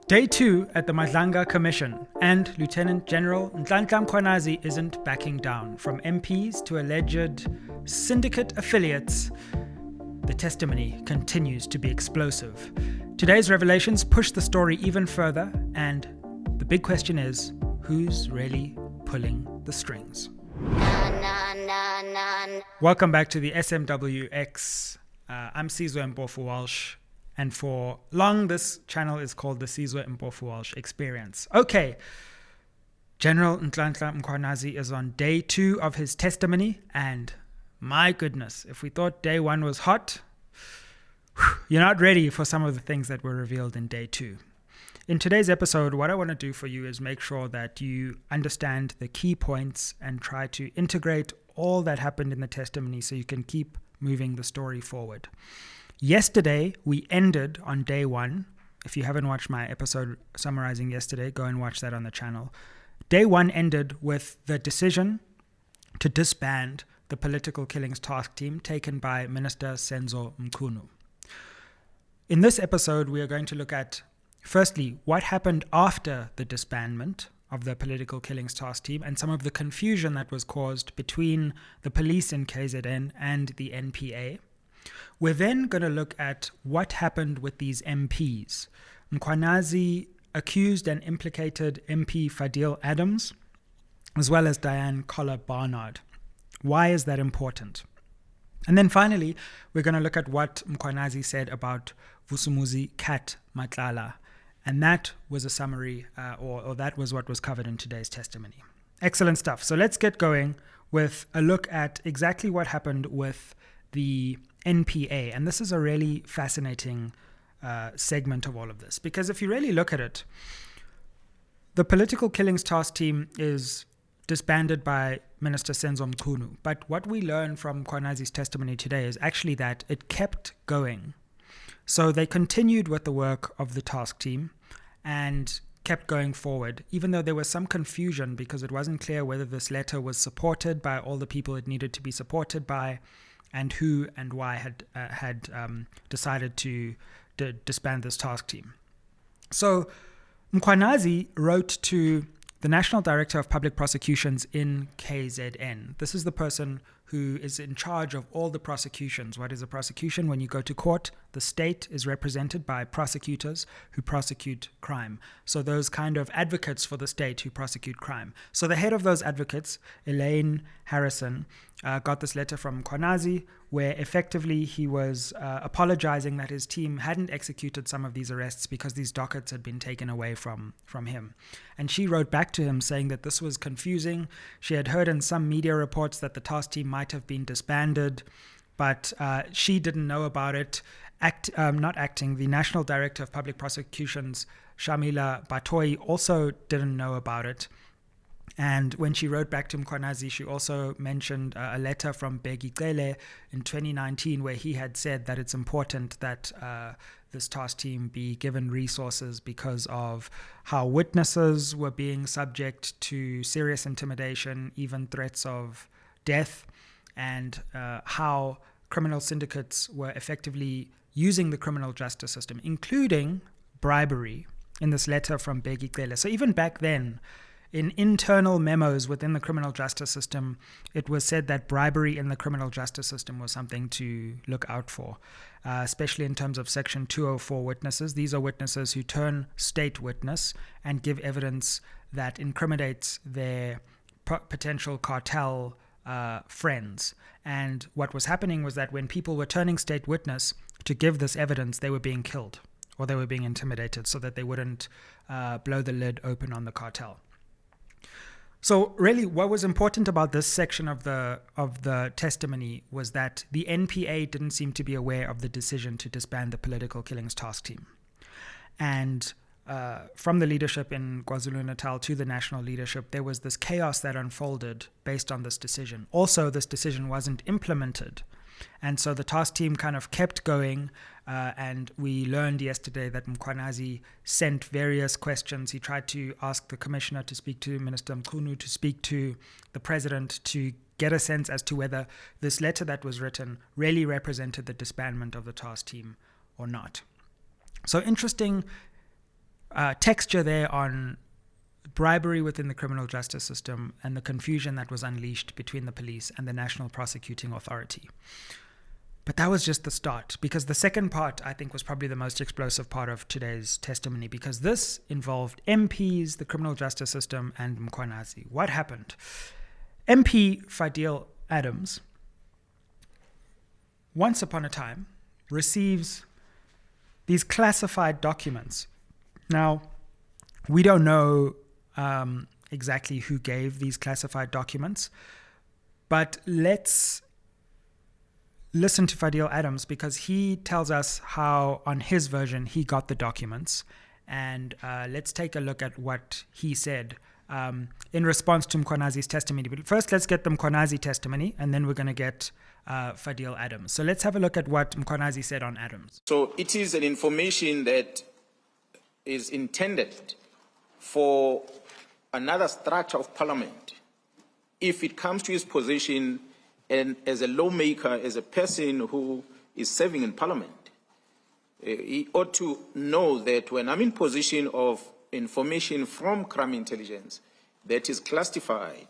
Day 2 at the Madlanga Commission, and Lieutenant General Nhlanhla Mkhwanazi isn't backing down. From MPs to alleged syndicate affiliates, the testimony continues to be explosive. Today's revelations push the story even further, and the big question is, who's really pulling the strings? Welcome back to the SMWX. I'm Mpofu-Walsh. And for long, this channel is called the Mpofu-Walsh Experience. Okay, General Nhlanhla Mkhwanazi is on day 2 of his testimony. And my goodness, if we thought day 1 was hot, you're not ready for some of the things that were revealed in day 2. In today's episode, what I want to do for you is make sure that you understand the key points and try to integrate all that happened in the testimony so you can keep moving the story forward. Yesterday, we ended on day 1. If you haven't watched my episode summarizing yesterday, go and watch that on the channel. Day 1 ended with the decision to disband the political killings task team taken by Minister Senzo Mchunu. In this episode, we are going to look at, firstly, what happened after the disbandment of the political killings task team and some of the confusion that was caused between the police in KZN and the NPA. We're then going to look at what happened with these MPs. Mkhwanazi accused and implicated MP Fadil Adams, as well as Kohler Barnard. Why is that important? And then finally, we're going to look at what Mkhwanazi said about Vusumuzi Cat Matlala. And that was a summary, or that was what was covered in today's testimony. Excellent stuff. So let's get going with a look at exactly what happened with the NPA. And this is a really fascinating segment of all of this, because if you really look at it, the political killings task team is disbanded by Minister Senzo Mchunu. But what we learn from Mkhwanazi's testimony today is actually that it kept going. So they continued with the work of the task team and kept going forward, even though there was some confusion because it wasn't clear whether this letter was supported by all the people it needed to be supported by, and who and why had decided to disband this task team. So Mkhwanazi wrote to the National Director of Public Prosecutions in KZN. This is the person who is in charge of all the prosecutions. What is a prosecution? When you go to court, the state is represented by prosecutors who prosecute crime. So those kind of advocates for the state who prosecute crime. So the head of those advocates, Elaine Harrison, got this letter from Mkhwanazi, where effectively he was apologizing that his team hadn't executed some of these arrests because these dockets had been taken away from him. And she wrote back to him saying that this was confusing. She had heard in some media reports that the task team might have been disbanded, but she didn't know about it. The National Director of Public Prosecutions, Shamila Batoyi, also didn't know about it. And when she wrote back to Mkhwanazi, she also mentioned a letter from Cele in 2019 where he had said that it's important that this task team be given resources because of how witnesses were being subject to serious intimidation, even threats of death, and how criminal syndicates were effectively using the criminal justice system, including bribery, in this letter from Cele. So even back then, in internal memos within the criminal justice system, it was said that bribery in the criminal justice system was something to look out for, especially in terms of Section 204 witnesses. These are witnesses who turn state witness and give evidence that incriminates their potential cartel friends. And what was happening was that when people were turning state witness to give this evidence, they were being killed or they were being intimidated so that they wouldn't blow the lid open on the cartel. So really what was important about this section of the testimony was that the NPA didn't seem to be aware of the decision to disband the political killings task team. And from the leadership in KwaZulu-Natal to the national leadership, there was this chaos that unfolded based on this decision. Also, this decision wasn't implemented. And so the task team kind of kept going, and we learned yesterday that Mkhwanazi sent various questions. He tried to ask the commissioner to speak to Minister Mchunu, to speak to the president, to get a sense as to whether this letter that was written really represented the disbandment of the task team or not. So interesting texture there on bribery within the criminal justice system and the confusion that was unleashed between the police and the National Prosecuting Authority. But that was just the start, because the second part, I think, was probably the most explosive part of today's testimony, because this involved MPs, the criminal justice system, and Mkhwanazi. What happened? MP Fadil Adams, once upon a time, receives these classified documents. Now, we don't know exactly who gave these classified documents, but let's listen to Fadil Adams, because he tells us how, on his version, he got the documents. And let's take a look at what he said in response to Mkhwanazi's testimony. But first, let's get the Mkhwanazi testimony, and then we're going to get Fadil Adams. So let's have a look at what Mkhwanazi said on Adams. So it is an information that is intended for another structure of parliament. If it comes to his position and as a lawmaker, as a person who is serving in parliament, he ought to know that when I'm in position of information from crime intelligence that is classified,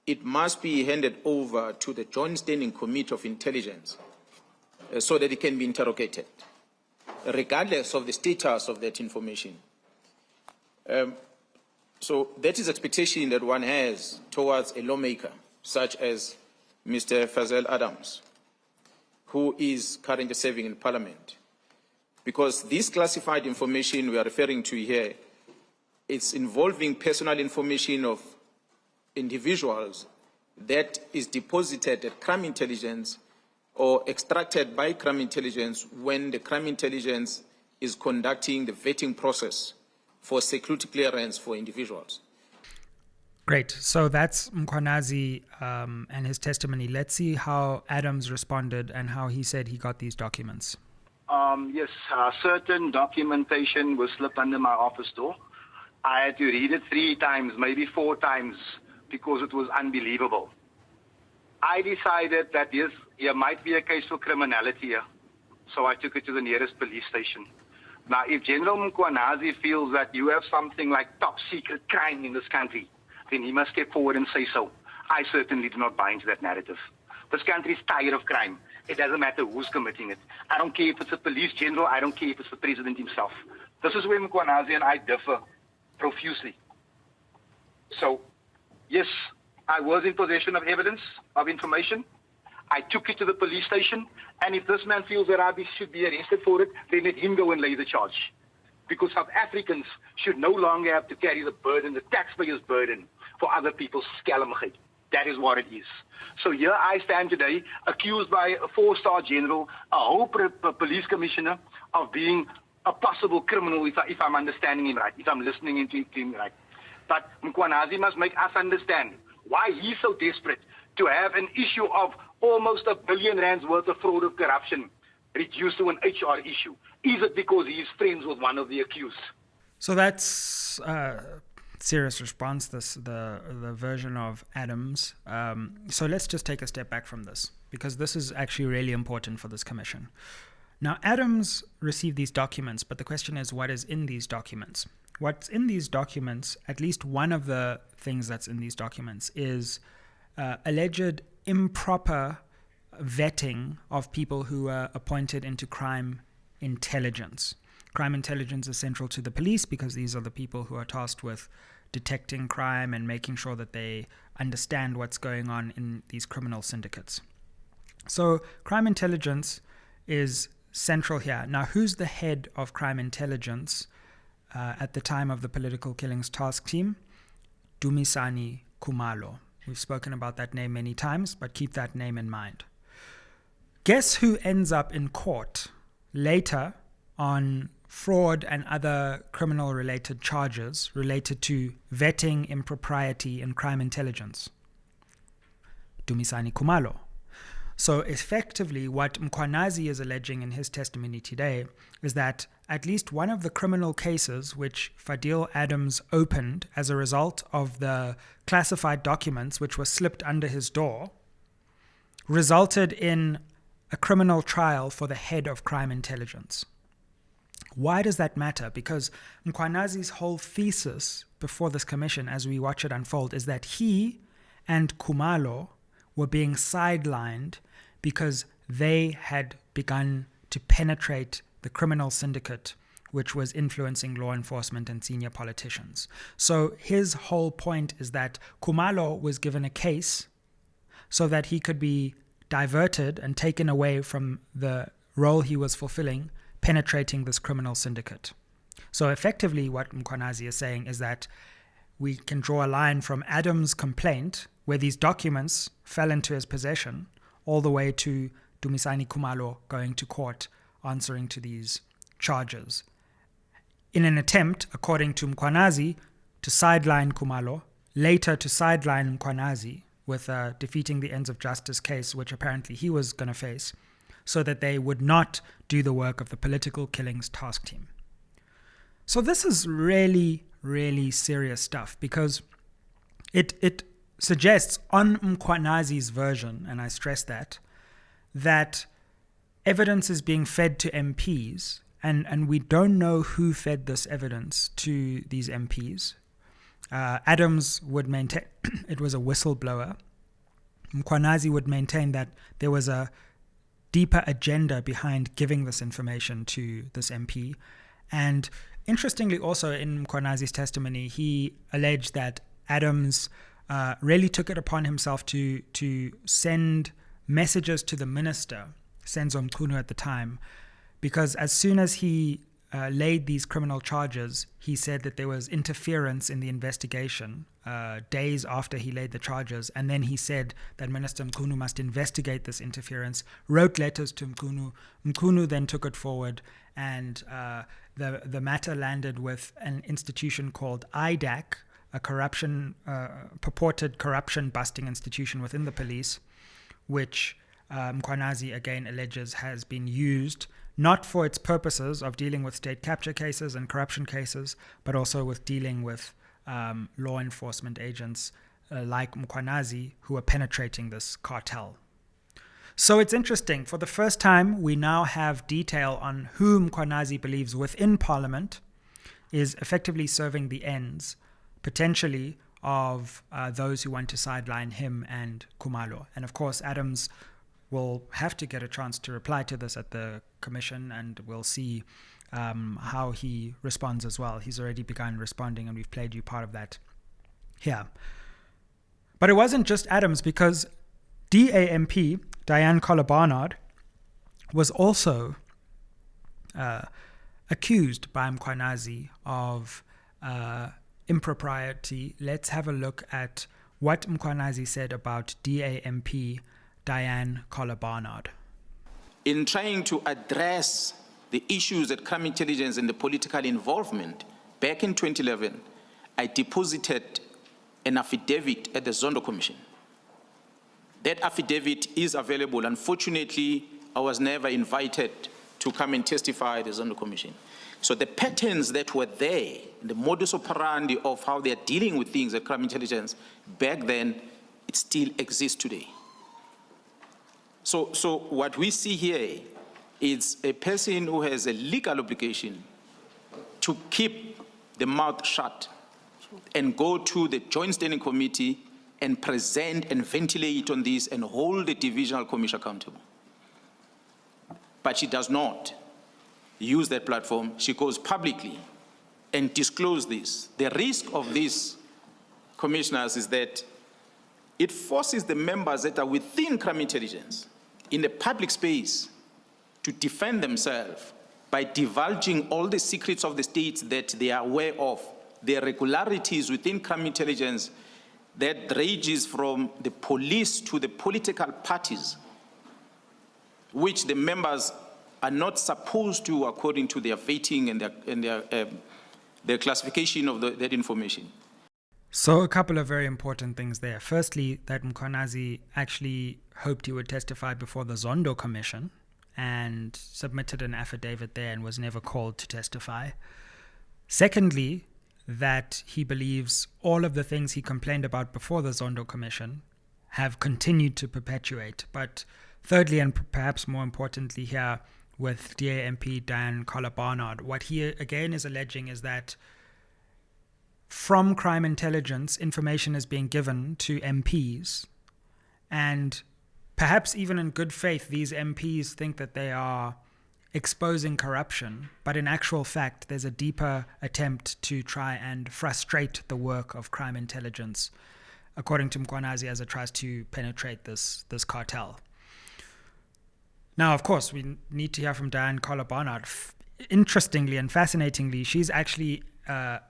it must be handed over to the Joint Standing Committee of Intelligence so that it can be interrogated, regardless of the status of that information. So that is expectation that one has towards a lawmaker, such as Mr. Faizan Adams, who is currently serving in Parliament. Because this classified information we are referring to here, it's involving personal information of individuals that is deposited at crime intelligence or extracted by crime intelligence when the crime intelligence is conducting the vetting process for security clearance for individuals. Great. So that's Mkhwanazi and his testimony. Let's see how Adams responded and how he said he got these documents. Yes, certain documentation was slipped under my office door. I had to read it 3 times, maybe 4 times, because it was unbelievable. I decided that yes, there might be a case for criminality here, so I took it to the nearest police station. Now, if General Mkhwanazi feels that you have something like top secret crime in this country, then he must step forward and say so. I certainly do not buy into that narrative. This country is tired of crime. It doesn't matter who's committing it. I don't care if it's a police general. I don't care if it's the president himself. This is where Mkhwanazi and I differ profusely. So, yes, I was in possession of evidence, of information. I took it to the police station, and if this man feels that I should be arrested for it, then let him go and lay the charge. Because South Africans should no longer have to carry the burden, the taxpayers' burden, for other people's scalamigheid. That is what it is. So here I stand today, accused by a 4-star general, a whole police commissioner, of being a possible criminal, if I'm understanding him right, if I'm listening into him right. But Mkhwanazi must make us understand why he's so desperate to have an issue of almost R1 billion worth of fraud of corruption reduced to an HR issue. Is it because he's friends with one of the accused? So that's serious response, the version of Adams. So let's just take a step back from this, because this is actually really important for this commission. Now, Adams received these documents, but the question is, what is in these documents? What's in these documents, at least one of the things that's in these documents, is alleged improper vetting of people who were appointed into crime intelligence. Crime intelligence is central to the police because these are the people who are tasked with detecting crime and making sure that they understand what's going on in these criminal syndicates. So crime intelligence is central here. Now, who's the head of crime intelligence at the time of the political killings task team? Dumisani Khumalo. We've spoken about that name many times, but keep that name in mind. Guess who ends up in court later on fraud and other criminal-related charges related to vetting impropriety in crime intelligence? Dumisani Khumalo. So effectively, what Mkhwanazi is alleging in his testimony today is that at least one of the criminal cases which Fadil Adams opened as a result of the classified documents which were slipped under his door resulted in a criminal trial for the head of crime intelligence. Why does that matter? Because Mkhwanazi's whole thesis before this commission, as we watch it unfold, is that he and Khumalo were being sidelined because they had begun to penetrate the criminal syndicate which was influencing law enforcement and senior politicians. So his whole point is that Khumalo was given a case so that he could be diverted and taken away from the role he was fulfilling, penetrating this criminal syndicate. So effectively what Mkhwanazi is saying is that we can draw a line from Adams' complaint, where these documents fell into his possession, all the way to Dumisani Khumalo going to court answering to these charges, in an attempt, according to Mkhwanazi, to sideline Khumalo, later to sideline Mkhwanazi with a defeating the ends of justice case, which apparently he was going to face, so that they would not do the work of the political killings task team. So this is really, really serious stuff, because it suggests on Mkhwanazi's version, and I stress that evidence is being fed to MPs, and we don't know who fed this evidence to these MPs. Adams would maintain it was a whistleblower. Mkhwanazi would maintain that there was a deeper agenda behind giving this information to this MP. And interestingly, also in Mkhwanazi's testimony, he alleged that Adams really took it upon himself to send messages to the minister, Senzo Mchunu at the time, because as soon as he laid these criminal charges, he said that there was interference in the investigation days after he laid the charges. And then he said that Minister Mchunu must investigate this interference, wrote letters to Mchunu. Mchunu then took it forward, and the matter landed with an institution called IDAC, a purported corruption-busting institution within the police, which Mkhwanazi again alleges has been used not for its purposes of dealing with state capture cases and corruption cases, but also with dealing with law enforcement agents like Mkhwanazi who are penetrating this cartel. So it's interesting. For the first time, we now have detail on who Mkhwanazi believes within Parliament is effectively serving the ends, potentially, of those who want to sideline him and Khumalo. And of course, Adams will have to get a chance to reply to this at the commission, and we'll see how he responds as well. He's already begun responding, and we've played you part of that here. But it wasn't just Adams, because DAMP, Elaine Harrison Barnard, was also accused by Mkhwanazi of impropriety. Let's have a look at what Mkhwanazi said about DAMP Elaine Harrison Barnard. In trying to address the issues that crime intelligence and the political involvement, back in 2011, I deposited an affidavit at the Zondo Commission. That affidavit is available. Unfortunately, I was never invited to come and testify at the Zondo Commission. So the patterns that were there, the modus operandi of how they are dealing with things at crime intelligence back then, it still exists today. So what we see here is a person who has a legal obligation to keep the mouth shut and go to the Joint Standing Committee and present and ventilate on this and hold the Divisional Commission accountable. But she does not use that platform. She goes publicly and discloses this. The risk of these commissioners is that it forces the members that are within crime intelligence in the public space to defend themselves by divulging all the secrets of the states that they are aware of, the irregularities within crime intelligence that ranges from the police to the political parties, which the members are not supposed to, according to their vetting and their classification of that information. So a couple of very important things there. Firstly, that Mkhwanazi actually hoped he would testify before the Zondo Commission and submitted an affidavit there and was never called to testify. Secondly, that he believes all of the things he complained about before the Zondo Commission have continued to perpetuate. But thirdly, and perhaps more importantly here, with DA MP Adams and Kohler Barnard. What he again is alleging is that from crime intelligence, information is being given to MPs, and perhaps even in good faith, these MPs think that they are exposing corruption, but in actual fact, there's a deeper attempt to try and frustrate the work of crime intelligence, according to Mkhwanazi, as it tries to penetrate this cartel. Now, of course, we need to hear from Adams and Kohler Barnard. Interestingly and fascinatingly, she's actually a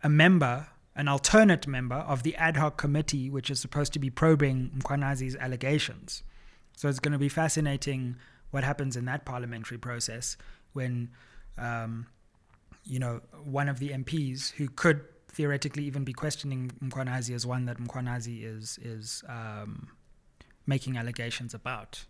member, an alternate member of the ad hoc committee, which is supposed to be probing Mkhwanazi's allegations. So it's going to be fascinating what happens in that parliamentary process when, one of the MPs who could theoretically even be questioning Mkhwanazi is one that Mkhwanazi is making allegations about.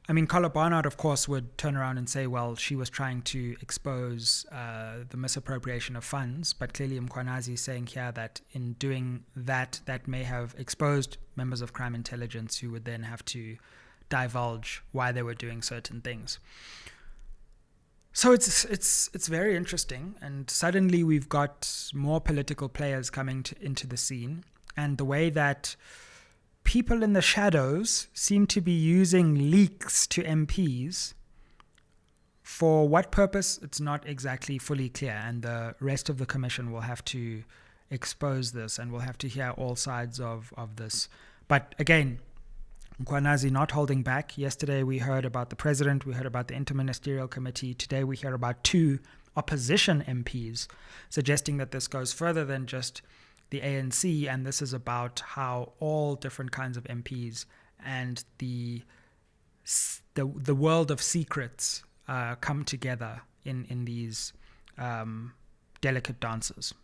I mean, Kohler Barnard, of course, would turn around and say, well, she was trying to expose the misappropriation of funds, but clearly Mkhwanazi is saying here that in doing that, that may have exposed members of crime intelligence who would then have to divulge why they were doing certain things. So it's very interesting, and suddenly we've got more political players coming into the scene, and the way that people in the shadows seem to be using leaks to MPs. For what purpose, it's not exactly fully clear, and the rest of the commission will have to expose this, and we'll have to hear all sides of this. But again, Mkhwanazi not holding back. Yesterday we heard about the president, we heard about the interministerial committee. Today we hear about 2 opposition MPs suggesting that this goes further than just the ANC, and this is about how all different kinds of MPs and the world of secrets come together in these delicate dances.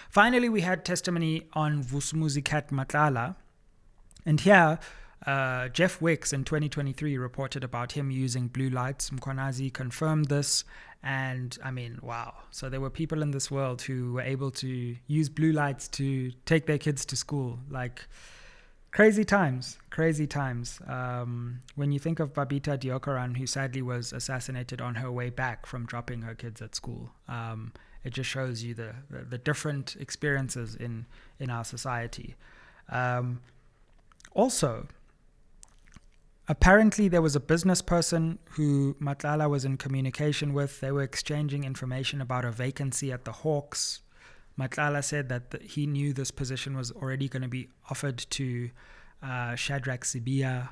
Finally, we had testimony on Vusumuzi Cat Matlala, and here Jeff Wicks in 2023 reported about him using blue lights. Mkhwanazi confirmed this, and I mean, wow. So there were people in this world who were able to use blue lights to take their kids to school. Like, crazy times. When you think of Babita Deokaran, who sadly was assassinated on her way back from dropping her kids at school, it just shows you the different experiences in our society. Also, apparently there was a business person who Matlala was in communication with. They were exchanging information about a vacancy at the Hawks. Matlala said that he knew this position was already going to be offered to Shadrach Sibia.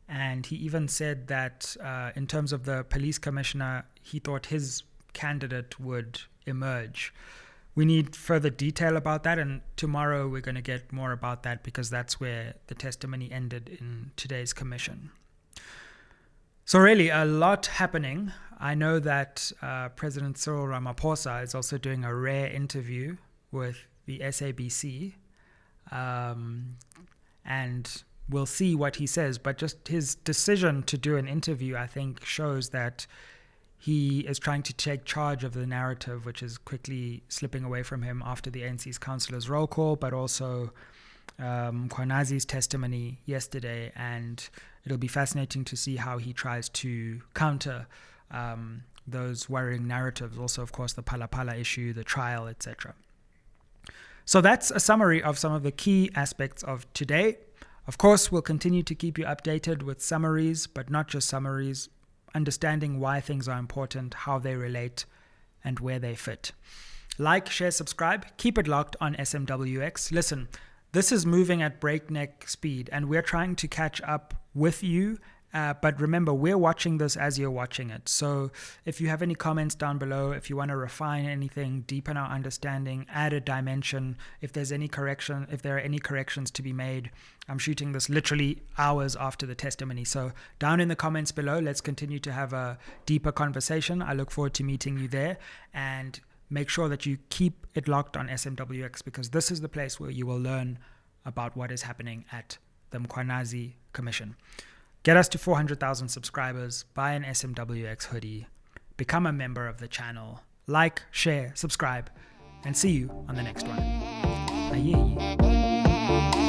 And he even said that in terms of the police commissioner, he thought his candidate would emerge. We need further detail about that, and tomorrow we're going to get more about that, because that's where the testimony ended in today's commission. So really, a lot happening. I know that President Cyril Ramaphosa is also doing a rare interview with the SABC, and we'll see what he says. But just his decision to do an interview, I think, shows that he is trying to take charge of the narrative, which is quickly slipping away from him after the ANC's councillors' roll call, but also Mkhwanazi's testimony yesterday. And it'll be fascinating to see how he tries to counter those worrying narratives. Also, of course, the Phala issue, the trial, etc. So that's a summary of some of the key aspects of today. Of course, we'll continue to keep you updated with summaries, but not just summaries, understanding why things are important, how they relate, and where they fit. Like, share, subscribe. Keep it locked on SMWX. Listen, this is moving at breakneck speed, and we're trying to catch up with you. But remember, we're watching this as you're watching it. So if you have any comments down below, if you want to refine anything, deepen our understanding, add a dimension, if there are any corrections to be made, I'm shooting this literally hours after the testimony. So down in the comments below, let's continue to have a deeper conversation. I look forward to meeting you there, and make sure that you keep it locked on SMWX, because this is the place where you will learn about what is happening at the Mkhwanazi Commission. Get us to 400,000 subscribers, buy an SMWX hoodie, become a member of the channel, like, share, subscribe, and see you on the next one. Aye.